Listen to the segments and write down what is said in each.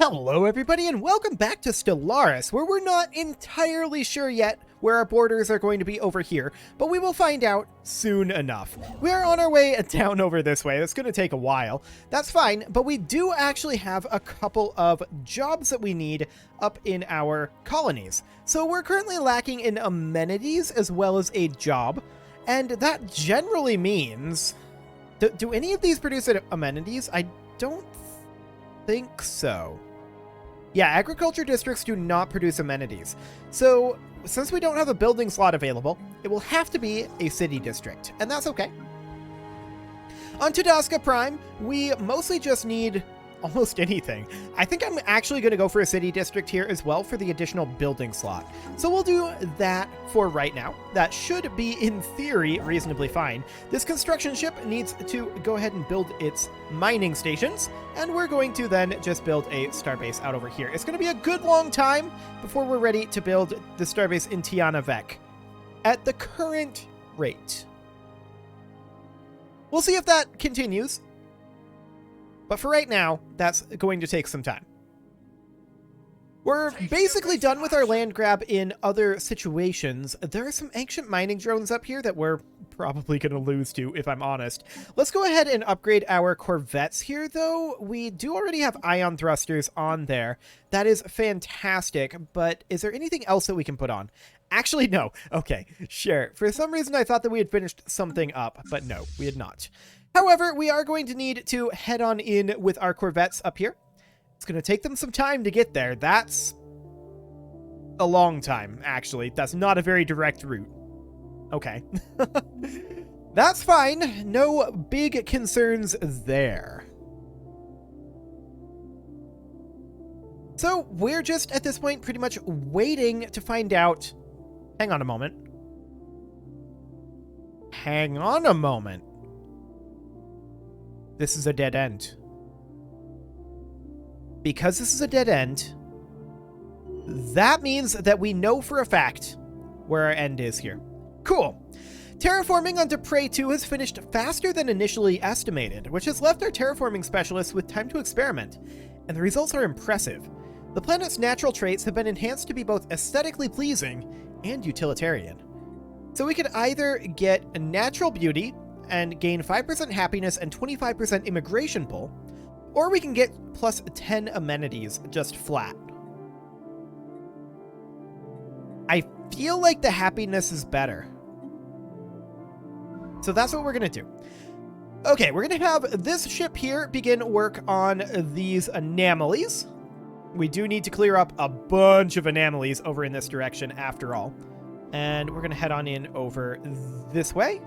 Hello everybody and welcome back to Stellaris, where we're not entirely sure yet where our borders are going to be over here, but we will find out soon enough. We are on our way down over this way. It's going to take a while. That's fine, but we do actually have a couple of jobs that we need up in our colonies. So we're currently lacking in amenities as well as a job, and that generally means... Do any of these produce amenities? I don't think so. Yeah, agriculture districts do not produce amenities. So, since we don't have a building slot available, it will have to be a city district, and that's okay. On Tudasca Prime, we mostly just need almost anything. I think I'm actually going to go for a city district here as well for the additional building slot. So we'll do that for right now. That should be, in theory, reasonably fine. This construction ship needs to go ahead and build its mining stations, and we're going to then just build a starbase out over here. It's going to be a good long time before we're ready to build the starbase in Tiana Vec at the current rate. We'll see if that continues. But for right now, that's going to take some time. We're basically done with our land grab in other situations. There are some ancient mining drones up here that we're probably going to lose to, if I'm honest. Let's go ahead and upgrade our corvettes here, though. We do already have ion thrusters on there. That is fantastic, but is there anything else that we can put on? Actually, no. Okay, sure. For some reason, I thought that we had finished something up, but no, we had not. However, we are going to need to head on in with our corvettes up here. It's going to take them some time to get there. That's a long time, actually. That's not a very direct route. Okay. That's fine. No big concerns there. So we're just, at this point, pretty much waiting to find out... Hang on a moment. Hang on a moment. This is a dead end. Because this is a dead end, that means that we know for a fact where our end is here. Cool. Terraforming on Prey 2 has finished faster than initially estimated, which has left our terraforming specialists with time to experiment, and the results are impressive. The planet's natural traits have been enhanced to be both aesthetically pleasing and utilitarian. So we could either get a natural beauty and gain 5% happiness and 25% immigration pull, or we can get plus 10 amenities just flat. I feel like the happiness is better. So that's what we're going to do. Okay, we're going to have this ship here begin work on these anomalies. We do need to clear up a bunch of anomalies over in this direction after all. And we're going to head on in over this way.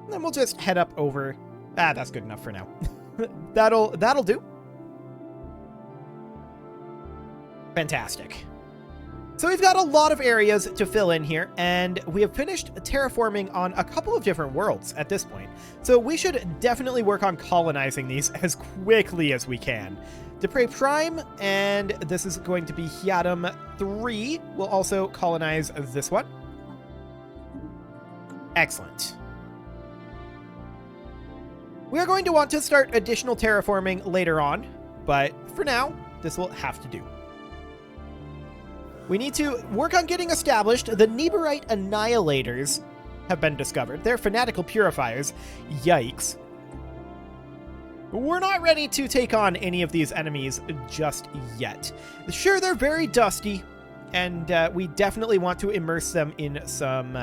And then we'll just head up over... that's good enough for now. That'll do. Fantastic. So we've got a lot of areas to fill in here, and we have finished terraforming on a couple of different worlds at this point. So we should definitely work on colonizing these as quickly as we can. Prey Prime, and this is going to be Hiatum 3, will also colonize this one. Excellent. We are going to want to start additional terraforming later on, but for now, this will have to do. We need to work on getting established. The Neberite Annihilators have been discovered. They're fanatical purifiers. Yikes. We're not ready to take on any of these enemies just yet. Sure, they're very dusty, and we definitely want to immerse them in some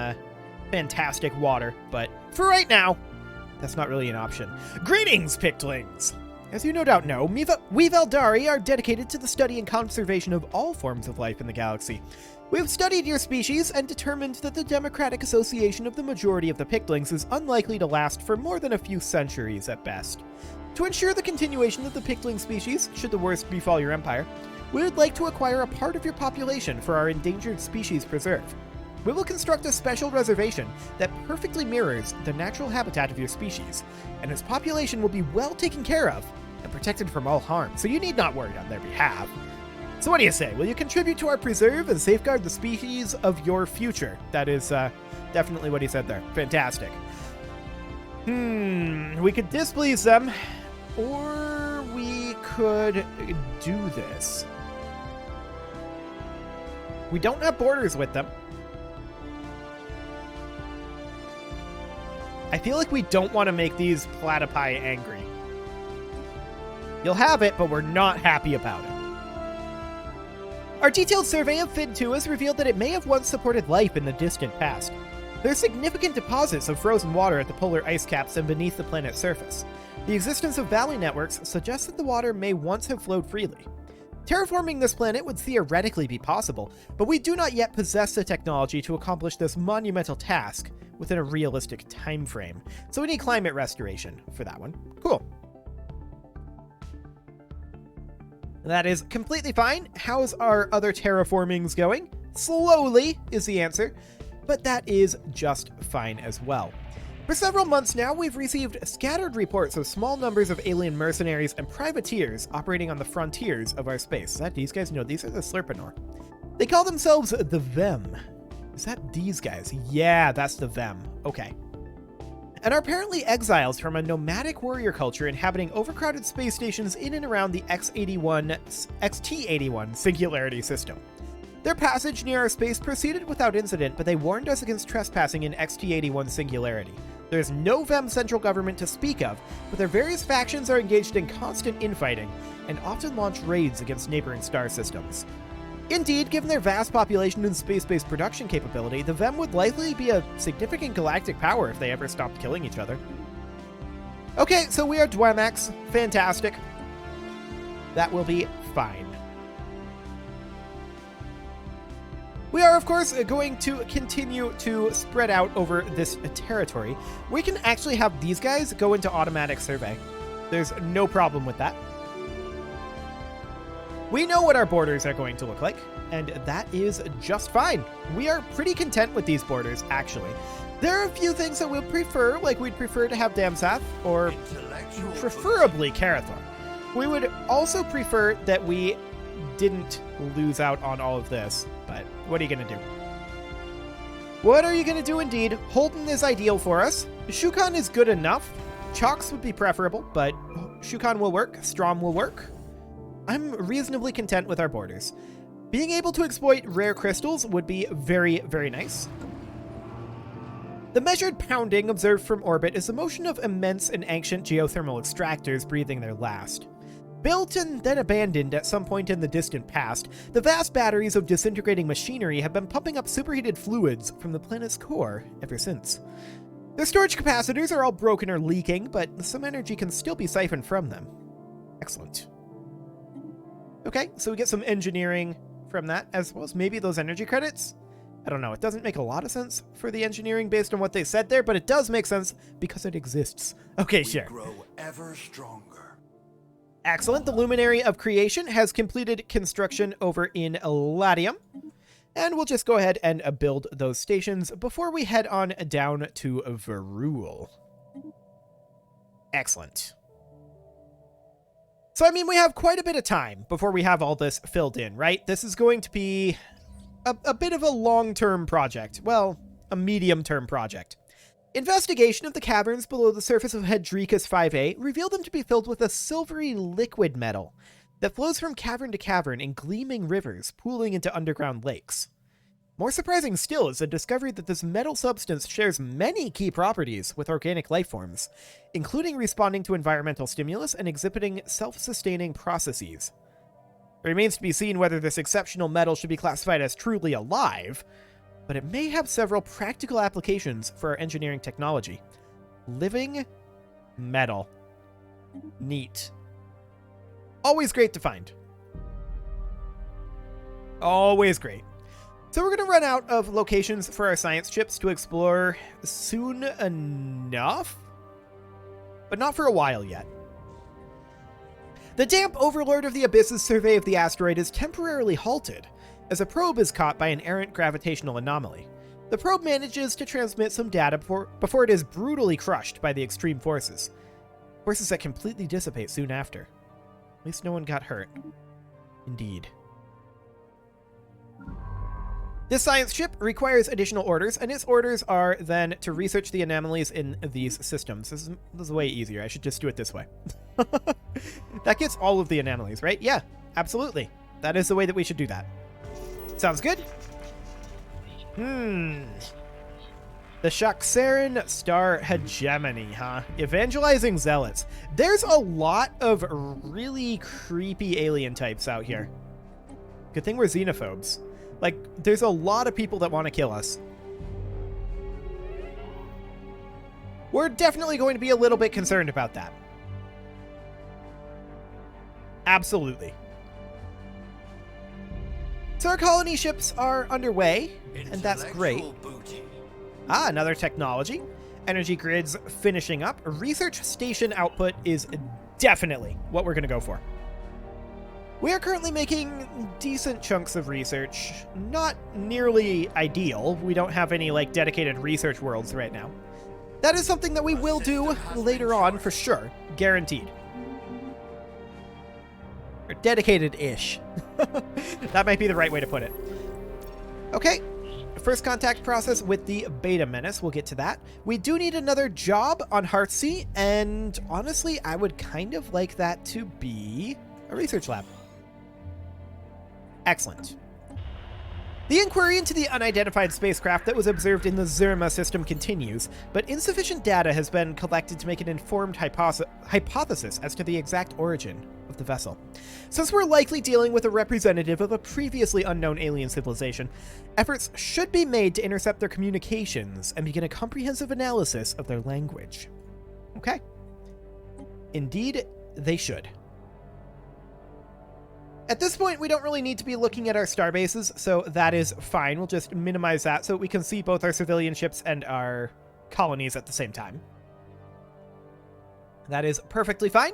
fantastic water, but for right now, that's not really an option. Greetings, Pictlings! As you no doubt know, we Veldari are dedicated to the study and conservation of all forms of life in the galaxy. We have studied your species and determined that the democratic association of the majority of the Pictlings is unlikely to last for more than a few centuries at best. To ensure the continuation of the Pictling species, should the worst befall your empire, we would like to acquire a part of your population for our endangered species preserve. We will construct a special reservation that perfectly mirrors the natural habitat of your species, and its population will be well taken care of and protected from all harm, so you need not worry on their behalf. So what do you say? Will you contribute to our preserve and safeguard the species of your future? That is definitely what he said there. Fantastic. We could displease them, or we could do this. We don't have borders with them. I feel like we don't want to make these platypi angry. You'll have it, but we're not happy about it. Our detailed survey of Fin 2 has revealed that it may have once supported life in the distant past. There are significant deposits of frozen water at the polar ice caps and beneath the planet's surface. The existence of valley networks suggests that the water may once have flowed freely. Terraforming this planet would theoretically be possible, but we do not yet possess the technology to accomplish this monumental task within a realistic time frame. So we need climate restoration for that one. Cool. That is completely fine. How's our other terraformings going? Slowly is the answer, but that is just fine as well. For several months now, we've received scattered reports of small numbers of alien mercenaries and privateers operating on the frontiers of our space. Is that these guys? No, these are the Slurpanor. They call themselves the Vem. Is that these guys? Yeah, that's the Vem. Okay. And are apparently exiles from a nomadic warrior culture inhabiting overcrowded space stations in and around the XT-81 Singularity system. Their passage near our space proceeded without incident, but they warned us against trespassing in XT-81 Singularity. There is no Vem central government to speak of, but their various factions are engaged in constant infighting and often launch raids against neighboring star systems. Indeed, given their vast population and space-based production capability, the Vem would likely be a significant galactic power if they ever stopped killing each other. Okay, so we are Dwemex. Fantastic. That will be fine. We are, of course, going to continue to spread out over this territory. We can actually have these guys go into automatic survey. There's no problem with that. We know what our borders are going to look like, and that is just fine. We are pretty content with these borders, actually. There are a few things that we'll prefer, like we'd prefer to have Damsath, or preferably Karathor. We would also prefer that we didn't lose out on all of this, but what are you going to do? What are you going to do indeed? Holden is ideal for us. Shukan is good enough. Chalks would be preferable, but Shukan will work. Strom will work. I'm reasonably content with our borders. Being able to exploit rare crystals would be very, very nice. The measured pounding observed from orbit is the motion of immense and ancient geothermal extractors breathing their last. Built and then abandoned at some point in the distant past, the vast batteries of disintegrating machinery have been pumping up superheated fluids from the planet's core ever since. Their storage capacitors are all broken or leaking, but some energy can still be siphoned from them. Excellent. Okay, so we get some engineering from that, as well as maybe those energy credits. I don't know, it doesn't make a lot of sense for the engineering based on what they said there, but it does make sense because it exists. Okay, sure. We grow ever stronger. Excellent. The Luminary of Creation has completed construction over in Latium. And we'll just go ahead and build those stations before we head on down to Varul. Excellent. So, I mean, we have quite a bit of time before we have all this filled in, right? This is going to be a bit of a long-term project. Well, a medium-term project. Investigation of the caverns below the surface of Hedricus 5A revealed them to be filled with a silvery liquid metal that flows from cavern to cavern in gleaming rivers, pooling into underground lakes. More surprising still is the discovery that this metal substance shares many key properties with organic lifeforms, including responding to environmental stimulus and exhibiting self-sustaining processes. It remains to be seen whether this exceptional metal should be classified as truly alive, but it may have several practical applications for our engineering technology. Living metal. Neat. Always great to find. Always great. So we're going to run out of locations for our science chips to explore soon enough, but not for a while yet. The damp overlord of the Abyss's survey of the asteroid is temporarily halted, as a probe is caught by an errant gravitational anomaly. The probe manages to transmit some data before it is brutally crushed by the extreme forces. Forces that completely dissipate soon after. At least no one got hurt. Indeed. This science ship requires additional orders, and its orders are then to research the anomalies in these systems. This is way easier. I should just do it this way. That gets all of the anomalies, right? Yeah, absolutely. That is the way that we should do that. Sounds good. The Shaxaran Star Hegemony, huh? Evangelizing Zealots. There's a lot of really creepy alien types out here. Good thing we're xenophobes. Like, there's a lot of people that want to kill us. We're definitely going to be a little bit concerned about that. Absolutely. So our colony ships are underway, and that's great. Ah, another technology. Energy grids finishing up. Research station output is definitely what we're going to go for. We are currently making decent chunks of research. Not nearly ideal. We don't have any, like, dedicated research worlds right now. That is something that we will do later on for sure. Guaranteed. Or dedicated-ish. That might be the right way to put it. Okay. First contact process with the Beta Menace. We'll get to that. We do need another job on Hearthsea, and honestly, I would kind of like that to be a research lab. Excellent. The inquiry into the unidentified spacecraft that was observed in the Zerma system continues, but insufficient data has been collected to make an informed hypothesis as to the exact origin of the vessel. Since we're likely dealing with a representative of a previously unknown alien civilization, efforts should be made to intercept their communications and begin a comprehensive analysis of their language. Okay. Indeed, they should. At this point, we don't really need to be looking at our starbases, so that is fine. We'll just minimize that so we can see both our civilian ships and our colonies at the same time. That is perfectly fine.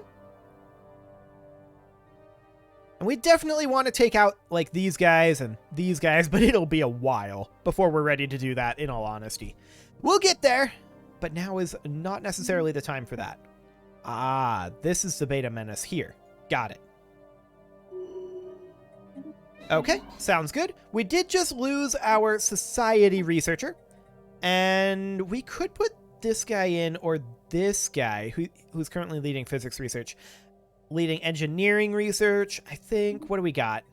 And we definitely want to take out, like, these guys and these guys, but it'll be a while before we're ready to do that, in all honesty. We'll get there, but now is not necessarily the time for that. Ah, this is the Beta Menace here. Got it. Okay, sounds good. We did just lose our society researcher, and we could put this guy in, or this guy, who's currently leading physics research, leading engineering research, I think. What do we got?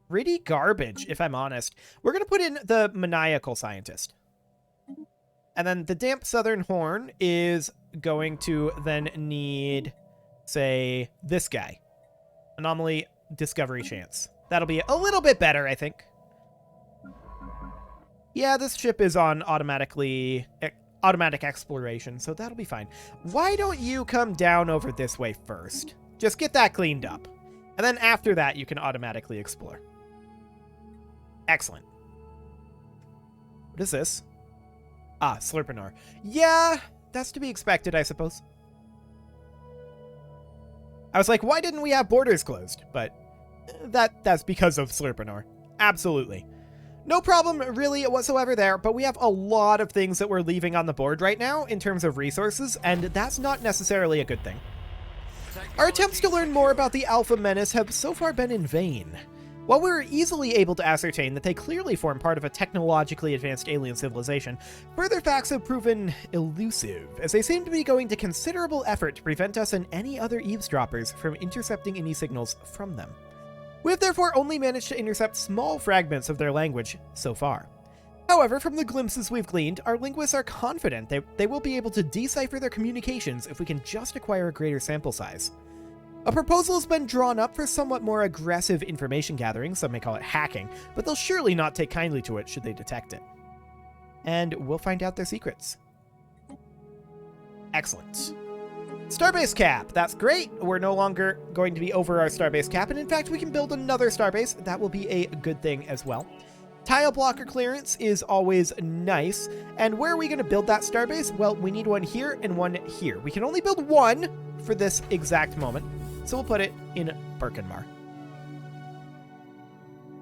Pretty garbage, if I'm honest. We're going to put in the maniacal scientist. And then the damp southern horn is going to then need, say, this guy. Anomaly discovery chance. That'll be a little bit better, I think. Yeah, this ship is on automatic exploration, so that'll be fine. Why don't you come down over this way first? Just get that cleaned up. And then after that, you can automatically explore. Excellent. What is this? Ah, Slurpinor. Yeah, that's to be expected, I suppose. I was like, why didn't we have borders closed? But that's because of Slurpinor. Absolutely. No problem really whatsoever there, but we have a lot of things that we're leaving on the board right now in terms of resources, and that's not necessarily a good thing. Our attempts to learn more about the Alpha Menace have so far been in vain. While we were easily able to ascertain that they clearly form part of a technologically advanced alien civilization, further facts have proven elusive, as they seem to be going to considerable effort to prevent us and any other eavesdroppers from intercepting any signals from them. We have therefore only managed to intercept small fragments of their language so far. However, from the glimpses we've gleaned, our linguists are confident they will be able to decipher their communications if we can just acquire a greater sample size. A proposal has been drawn up for somewhat more aggressive information gathering, some may call it hacking, but they'll surely not take kindly to it should they detect it. And we'll find out their secrets. Excellent. Starbase cap, that's great. We're no longer going to be over our starbase cap, and in fact we can build another starbase. That will be a good thing as well. Tile blocker clearance is always nice. And where are we going to build that starbase? Well, we need one here and one here. We can only build one for this exact moment. So we'll put it in Birkenmar.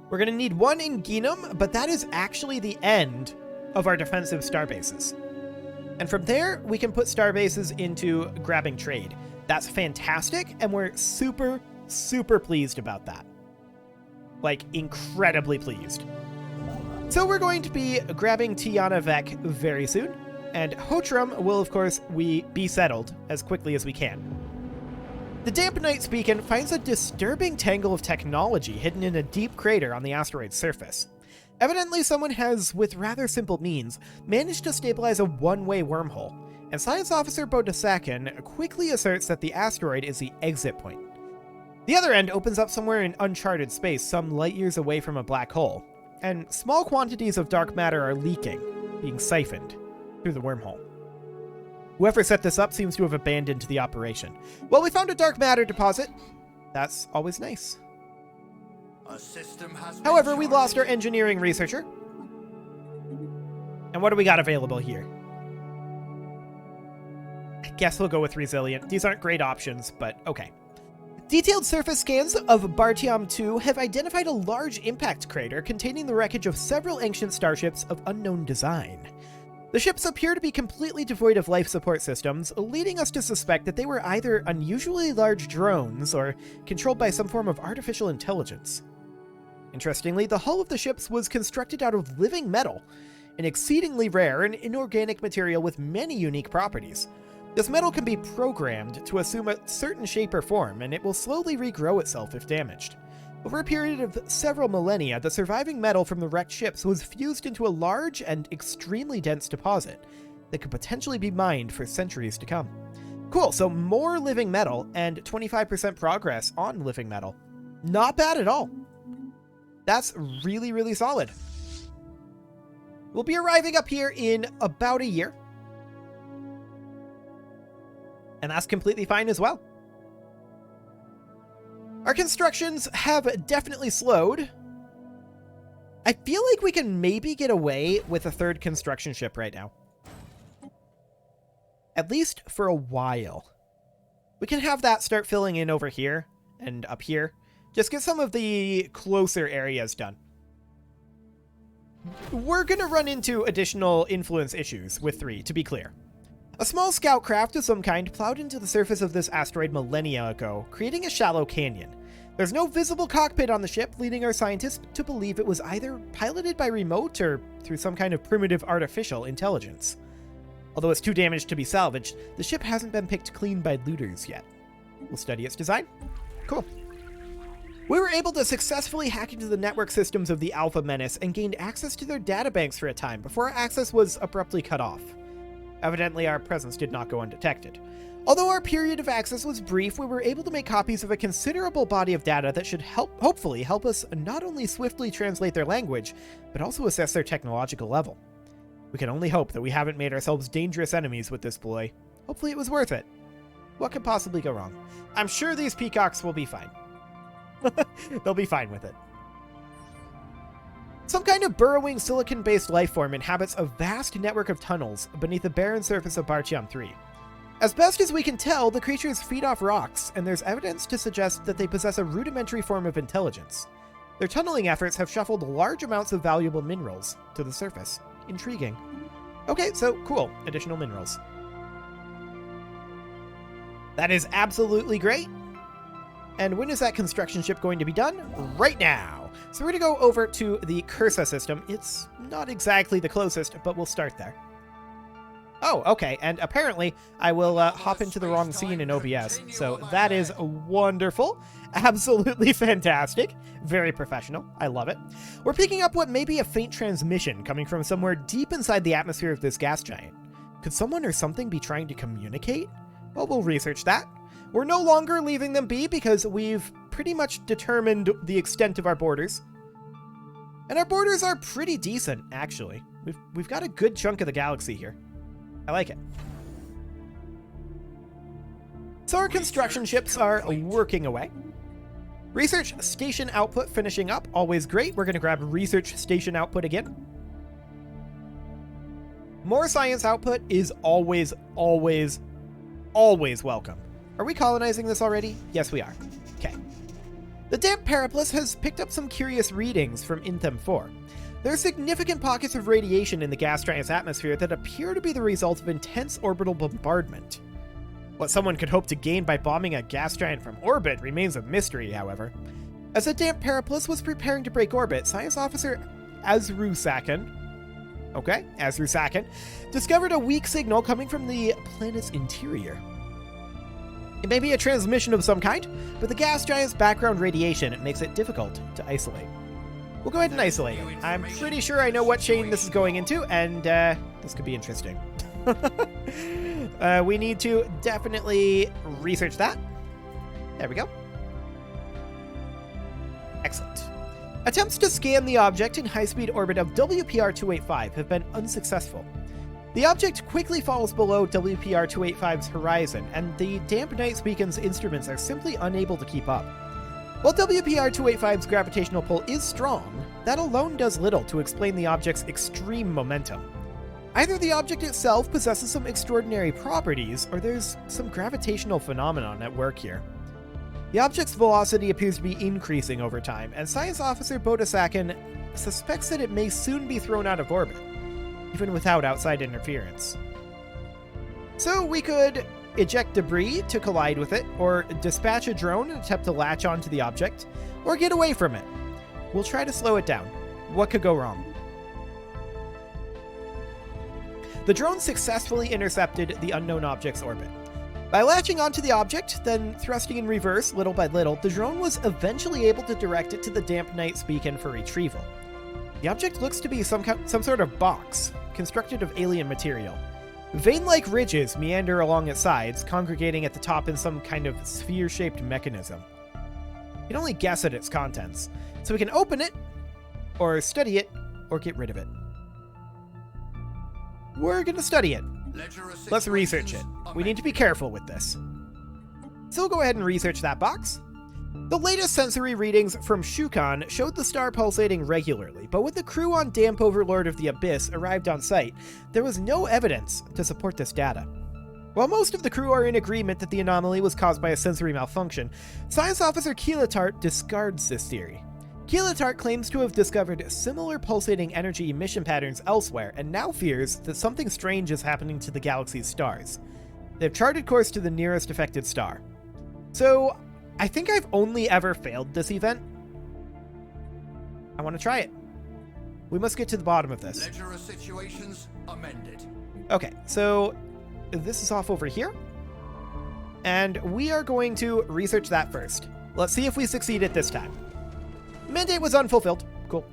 We're going to need one in Ginum, but that is actually the end of our defensive starbases. And from there, we can put starbases into grabbing trade. That's fantastic, and we're super, super pleased about that. Like, incredibly pleased. So we're going to be grabbing Tiana Vec very soon. and Hotram will, of course, be settled as quickly as we can. The Damp Knight's beacon finds a disturbing tangle of technology hidden in a deep crater on the asteroid's surface. Evidently, someone has, with rather simple means, managed to stabilize a one-way wormhole, and Science Officer Bodasakin quickly asserts that the asteroid is the exit point. The other end opens up somewhere in uncharted space some light years away from a black hole, and small quantities of dark matter are leaking, being siphoned through the wormhole. Whoever set this up seems to have abandoned the operation. Well, we found a dark matter deposit. That's always nice. However, we lost our engineering researcher. And what do we got available here? I guess we'll go with resilient. These aren't great options, but okay. Detailed surface scans of Bartiam 2 have identified a large impact crater containing the wreckage of several ancient starships of unknown design. The ships appear to be completely devoid of life support systems, leading us to suspect that they were either unusually large drones or controlled by some form of artificial intelligence. Interestingly, the hull of the ships was constructed out of living metal, an exceedingly rare and inorganic material with many unique properties. This metal can be programmed to assume a certain shape or form, and it will slowly regrow itself if damaged. Over a period of several millennia, the surviving metal from the wrecked ships was fused into a large and extremely dense deposit that could potentially be mined for centuries to come. Cool, so more living metal and 25% progress on living metal. Not bad at all. That's really, really solid. We'll be arriving up here in about a year. And that's completely fine as well. Our constructions have definitely slowed. I feel like we can maybe get away with a third construction ship right now. At least for a while. We can have that start filling in over here and up here. Just get some of the closer areas done. We're going to run into additional influence issues with 3, to be clear. A small scout craft of some kind plowed into the surface of this asteroid millennia ago, creating a shallow canyon. There's no visible cockpit on the ship, leading our scientists to believe it was either piloted by remote or through some kind of primitive artificial intelligence. Although it's too damaged to be salvaged, the ship hasn't been picked clean by looters yet. We'll study its design. Cool. We were able to successfully hack into the network systems of the Alpha Menace and gained access to their databanks for a time before our access was abruptly cut off. Evidently, our presence did not go undetected. Although our period of access was brief, we were able to make copies of a considerable body of data that should hopefully help us not only swiftly translate their language, but also assess their technological level. We can only hope that we haven't made ourselves dangerous enemies with this ploy. Hopefully it was worth it. What could possibly go wrong? I'm sure these peacocks will be fine. They'll be fine with it. Some kind of burrowing silicon-based life form inhabits a vast network of tunnels beneath the barren surface of Bartiam 3. As best as we can tell, the creatures feed off rocks, and there's evidence to suggest that they possess a rudimentary form of intelligence. Their tunneling efforts have shuffled large amounts of valuable minerals to the surface. Intriguing. Okay, so cool. Additional minerals. That is absolutely great. And when is that construction ship going to be done? Right now. So we're going to go over to the Cursa system. It's not exactly the closest, but we'll start there. Oh, okay. And apparently I will hop into the wrong scene in OBS. So that is wonderful. Absolutely fantastic. Very professional. I love it. We're picking up what may be a faint transmission coming from somewhere deep inside the atmosphere of this gas giant. Could someone or something be trying to communicate? Well, we'll research that. We're no longer leaving them be because we've pretty much determined the extent of our borders. And our borders are pretty decent, actually. We've got a good chunk of the galaxy here. I like it. So our construction ships are working away. Research station output finishing up. Always great. We're going to grab research station output again. More science output is always, always, always welcome. Are we colonizing this already? Yes, we are. Okay. The Damp Periplus has picked up some curious readings from Inthem 4. There are significant pockets of radiation in the gas giant's atmosphere that appear to be the result of intense orbital bombardment. What someone could hope to gain by bombing a gas giant from orbit remains a mystery, however. As the Damp Periplus was preparing to break orbit, Science Officer Azrusakan Okay, as through second. Discovered a weak signal coming from the planet's interior. It may be a transmission of some kind, but the gas giant's background radiation makes it difficult to isolate. We'll go ahead and isolate it. I'm pretty sure I know what chain this is going into, and this could be interesting. We need to definitely research that. There we go. Excellent. Attempts to scan the object in high-speed orbit of WPR-285 have been unsuccessful. The object quickly falls below WPR-285's horizon, and the Damp Night's beacon's instruments are simply unable to keep up. While WPR-285's gravitational pull is strong, that alone does little to explain the object's extreme momentum. Either the object itself possesses some extraordinary properties, or there's some gravitational phenomenon at work here. The object's velocity appears to be increasing over time, and Science Officer Bodasakin suspects that it may soon be thrown out of orbit, even without outside interference. So we could eject debris to collide with it, or dispatch a drone and attempt to latch onto the object, or get away from it. We'll try to slow it down. What could go wrong? The drone successfully intercepted the unknown object's orbit. By latching onto the object, then thrusting in reverse little by little, the drone was eventually able to direct it to the Damp Night's beacon for retrieval. The object looks to be some sort of box, constructed of alien material. Vein-like ridges meander along its sides, congregating at the top in some kind of sphere-shaped mechanism. You can only guess at its contents, so we can open it, or study it, or get rid of it. We're gonna study it. Let's research it. We need to be careful with this. So we'll go ahead and research that box. The latest sensory readings from Shukan showed the star pulsating regularly, but when the crew on Damp Overlord of the Abyss arrived on site, there was no evidence to support this data. While most of the crew are in agreement that the anomaly was caused by a sensory malfunction, Science Officer Keelatart discards this theory. Keelatart claims to have discovered similar pulsating energy emission patterns elsewhere, and now fears that something strange is happening to the galaxy's stars. They've charted course to the nearest affected star. So, I think I've only ever failed this event. I want to try it. We must get to the bottom of this. Ledger of situations amended. Okay, so this is off over here. And we are going to research that first. Let's see if we succeed at this time. Mandate was unfulfilled. Cool.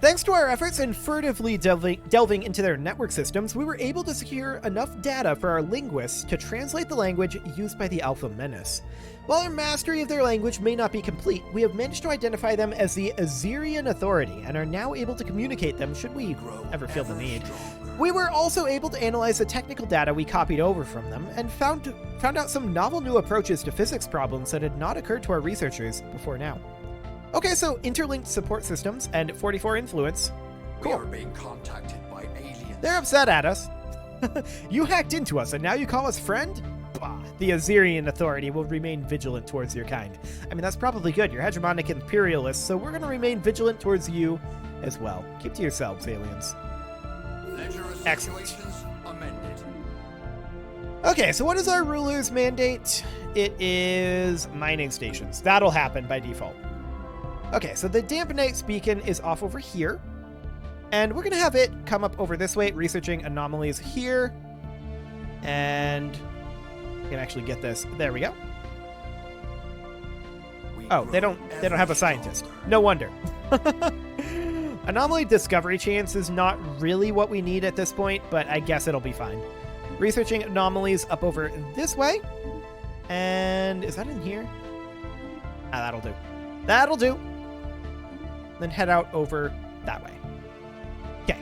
Thanks to our efforts in furtively delving into their network systems, we were able to secure enough data for our linguists to translate the language used by the Alpha Menace. While our mastery of their language may not be complete, we have managed to identify them as the Azerian Authority and are now able to communicate them should we ever feel the need. We were also able to analyze the technical data we copied over from them and found out some novel new approaches to physics problems that had not occurred to our researchers before now. Okay, so interlinked support systems and 44 influence. Cool. We are being contacted by aliens. They're upset at us. You hacked into us and now you call us friend? Bah, the Azerian Authority will remain vigilant towards your kind. I mean, that's probably good. You're hegemonic imperialists, so we're going to remain vigilant towards you as well. Keep to yourselves, aliens. Excellent. Amended. Okay, so what is our ruler's mandate? It is mining stations. That'll happen by default. Okay, so the Damp Night's beacon is off over here. And we're going to have it come up over this way, researching anomalies here. And we can actually get this. There we go. Oh, they don't have a scientist. No wonder. Anomaly discovery chance is not really what we need at this point, but I guess it'll be fine. Researching anomalies up over this way. And is that in here? Ah, that'll do. That'll do. Then head out over that way. Okay.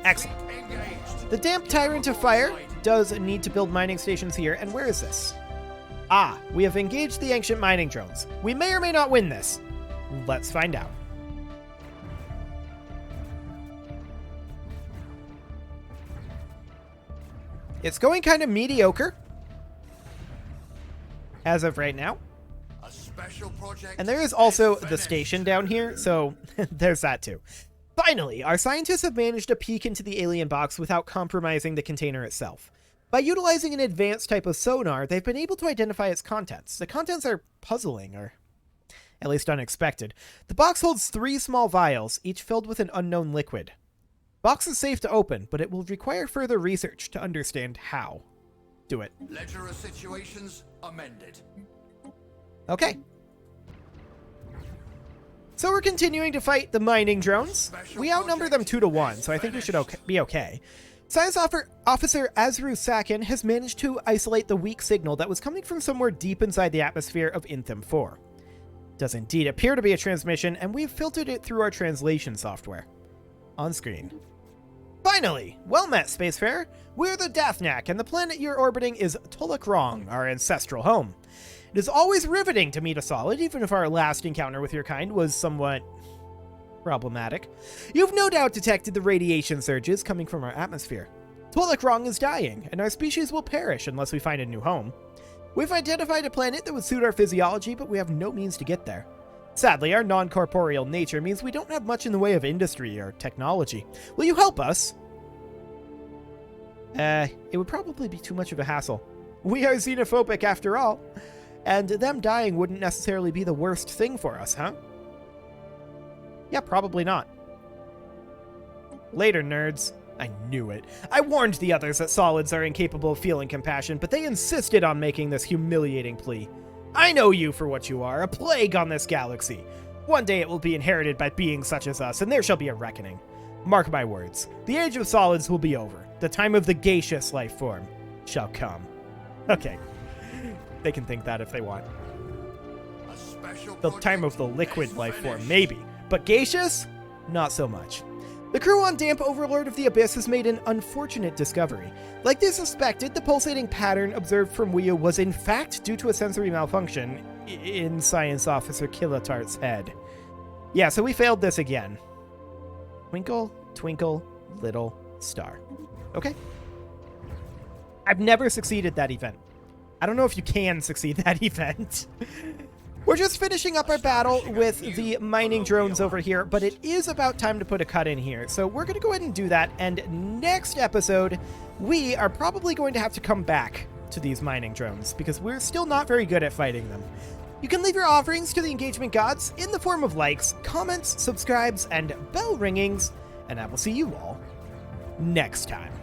Excellent. The Damp Tyrant of Fire does need to build mining stations here, and where is this? Ah, we have engaged the ancient mining drones. We may or may not win this. Let's find out. It's going kind of mediocre as of right now. A special project. And there is also the station down here, so there's that too. Finally, our scientists have managed to peek into the alien box without compromising the container itself. By utilizing an advanced type of sonar, they've been able to identify its contents. The contents are puzzling, or At least unexpected. The box holds 3 small vials, each filled with an unknown liquid. Box is safe to open, but it will require further research to understand how. Do it. Ledger of situations amended. Okay. So we're continuing to fight the mining drones. We outnumber them 2-1, so I think we should be okay. Science Officer Azru Sakin has managed to isolate the weak signal that was coming from somewhere deep inside the atmosphere of Intham 4. It does indeed appear to be a transmission, and we've filtered it through our translation software. On screen. Finally! Well met, Spacefarer! We're the Dathnak, and the planet you're orbiting is Tolakrong, our ancestral home. It is always riveting to meet a solid, even if our last encounter with your kind was somewhat problematic. You've no doubt detected the radiation surges coming from our atmosphere. Tolakrong is dying, and our species will perish unless we find a new home. We've identified a planet that would suit our physiology, but we have no means to get there. Sadly, our non-corporeal nature means we don't have much in the way of industry or technology. Will you help us? It would probably be too much of a hassle. We are xenophobic after all. And them dying wouldn't necessarily be the worst thing for us, huh? Yeah, probably not. Later, nerds. I knew it. I warned the others that solids are incapable of feeling compassion, but they insisted on making this humiliating plea. I know you for what you are, a plague on this galaxy. One day it will be inherited by beings such as us, and there shall be a reckoning. Mark my words. The age of solids will be over. The time of the gaseous life form shall come. Okay. They can think that if they want. The time of the liquid life form, maybe. But gaseous? Not so much. The crew on Damp Overlord of the Abyss has made an unfortunate discovery. Like they suspected, the pulsating pattern observed from Wea was in fact due to a sensory malfunction in Science Officer Kilotart's head. Yeah, so we failed this again. Twinkle, twinkle, little star. Okay. I've never succeeded that event. I don't know if you can succeed that event. We're just finishing up our battle with the mining drones over here, but it is about time to put a cut in here. So we're going to go ahead and do that, and next episode, we are probably going to have to come back to these mining drones, because we're still not very good at fighting them. You can leave your offerings to the engagement gods in the form of likes, comments, subscribes, and bell ringings, and I will see you all next time.